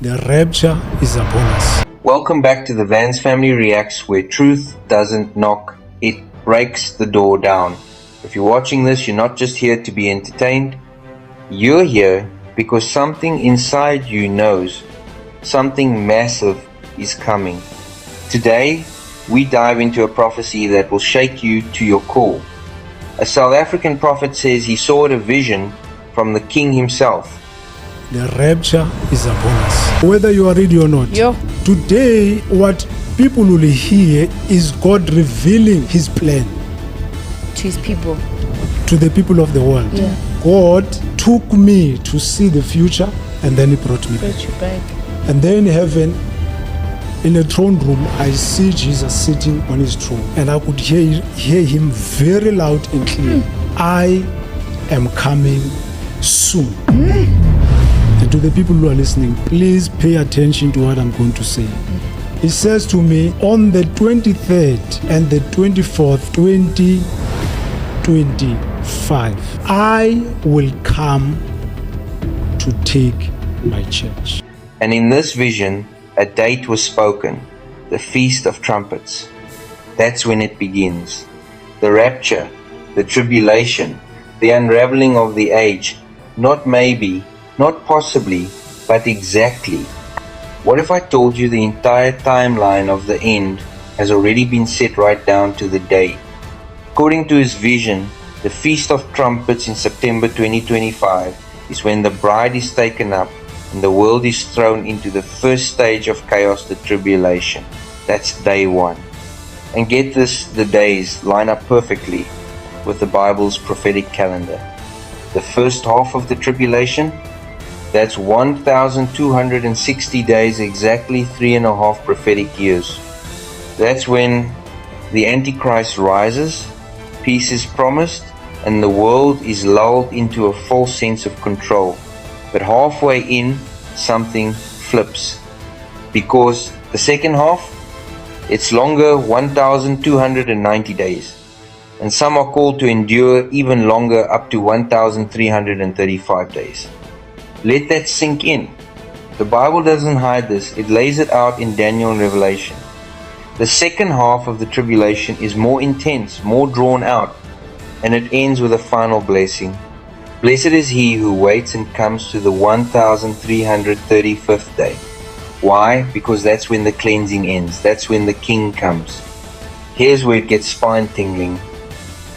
The rapture is upon us. Welcome back to the Vans Family Reacts, where truth doesn't knock, it breaks the door down. If you're watching this, you're not just here to be entertained. You're here because something inside you knows something massive is coming. Today, we dive into a prophecy that will shake you to your core. A South African prophet says he saw a vision from the king himself. The rapture is upon us. Whether you are ready or not, today what people will hear is God revealing His plan to His people, to the people of the world. God took me to see the future, and then He brought me back. And then in heaven, in a throne room, I see Jesus sitting on His throne, and I could hear Him very loud and clear. I am coming soon. And to the people who are listening, please pay attention to what I'm going to say. He says to me, on the 23rd and the 24th, 2025, I will come to take my church. And in this vision, a date was spoken, the Feast of Trumpets. That's when it begins. The rapture, the tribulation, the unraveling of the age, not maybe, not possibly, but exactly. What if I told you the entire timeline of the end has already been set right down to the day? According to his vision, the Feast of Trumpets in September 2025 is when the bride is taken up and the world is thrown into the first stage of chaos, the tribulation. That's day one. And get this, the days line up perfectly with the Bible's prophetic calendar. The first half of the tribulation, that's 1,260 days, exactly 3.5 prophetic years. That's when the Antichrist rises, peace is promised, and the world is lulled into a false sense of control. But halfway in, something flips. Because the second half, it's longer, 1,290 days. And some are called to endure even longer, up to 1,335 days. Let that sink in. The Bible doesn't hide this, it lays it out in Daniel and Revelation. The second half of the tribulation is more intense, more drawn out, and it ends with a final blessing. Blessed is he who waits and comes to the 1,335th day. Why? Because that's when the cleansing ends. That's when the King comes. Here's where it gets spine-tingling.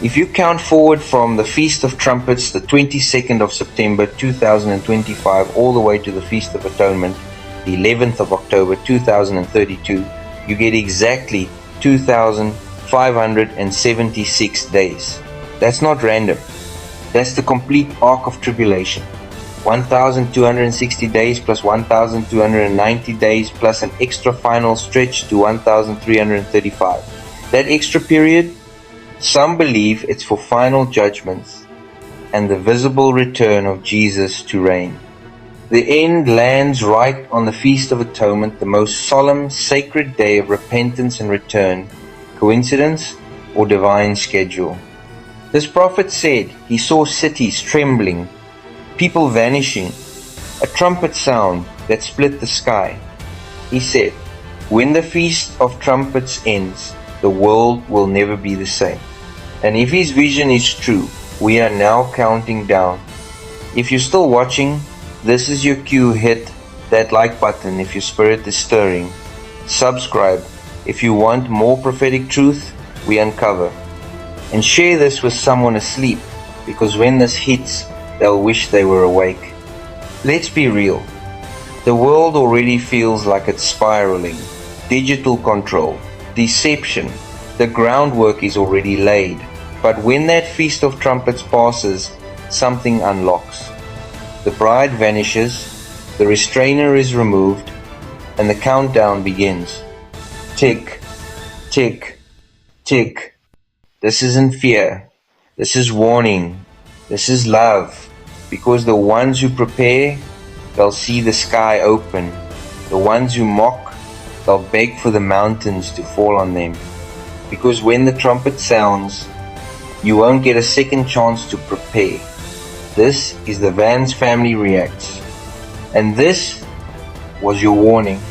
If you count forward from the Feast of Trumpets, the 22nd of September 2025, all the way to the Feast of Atonement, the 11th of October 2032, you get exactly 2,576 days. That's not random. That's the complete arc of tribulation. 1,260 days plus 1,290 days plus an extra final stretch to 1,335. That extra period, some believe it's for final judgments and the visible return of Jesus to reign. The end lands right on the Feast of Atonement, the most solemn, sacred day of repentance and return. Coincidence or divine schedule? This prophet said he saw cities trembling, people vanishing, a trumpet sound that split the sky. He said, when the Feast of Trumpets ends, the world will never be the same. And if his vision is true, we are now counting down. If you're still watching, this is your cue. Hit that like button if your spirit is stirring. Subscribe if you want more prophetic truth we uncover. And share this with someone asleep, because when this hits, they'll wish they were awake. Let's be real. The world already feels like it's spiraling. Digital control, deception, the groundwork is already laid. But when that Feast of Trumpets passes, something unlocks. The bride vanishes, the restrainer is removed, and the countdown begins. Tick, tick, tick. This isn't fear. This is warning. This is love. Because the ones who prepare, they'll see the sky open. The ones who mock, they'll beg for the mountains to fall on them. Because when the trumpet sounds, you won't get a second chance to prepare. This is the Vans Family Reacts. And this was your warning.